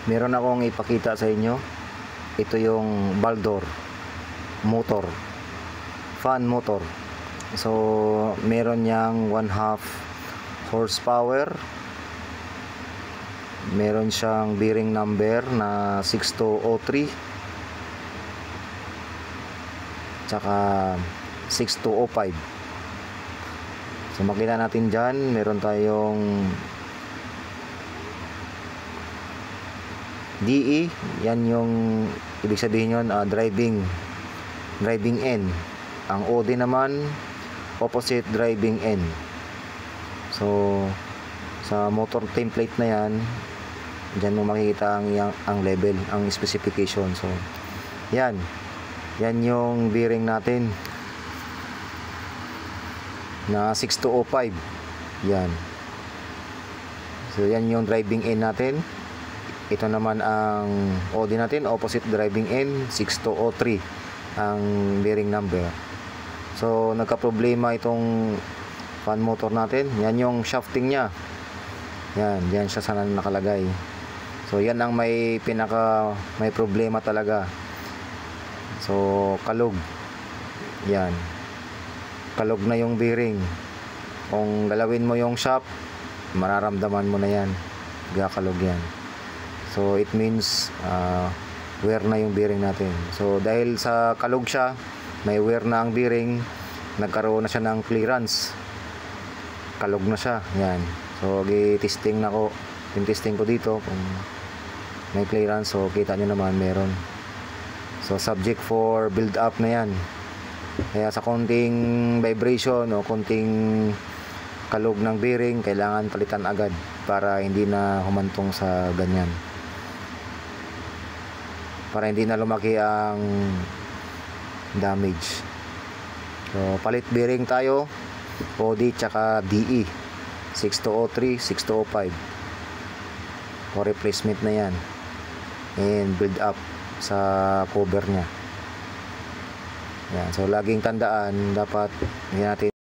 Meron akong ipakita sa inyo. Ito yung Baldor motor, fan motor. So meron niyang 1/2 horsepower, meron siyang bearing number na 6203 tsaka 6205. So makita natin dyan, meron tayong DE, yan yung ibig sabihin yun, driving end. Ang OD naman, opposite driving end. So sa motor template na yan, dyan mo makikita ang level, ang specification. So yan yung bearing natin na 6205. Yan. So yan yung driving end natin. Ito naman ang OD natin, opposite driving end, 6203 ang bearing number. So nagka-problema itong fan motor natin. Yan yung shafting nya. Yan, diyan siya sana nakalagay. So yan ang may problema talaga. So kalog. Yan. Kalog na yung bearing. Kung galawin mo yung shaft, mararamdaman mo na yan. Gakalog yan. So it means wear na yung bearing natin. So dahil sa kalog siya, may wear na ang bearing, nagkaroon na siya ng clearance. Kalog na siya. Yan. So i-testing ko dito kung may clearance. So kita nyo naman meron. So subject for build up na yan. Kaya sa konting vibration o konting kalog ng bearing, kailangan palitan agad para hindi na humantong sa ganyan, para hindi na lumaki ang damage. So palit bearing tayo, OD tsaka DE 6203, 6205 for replacement na yan, and build up sa cover nya. Yan. So laging tandaan, dapat hindi natin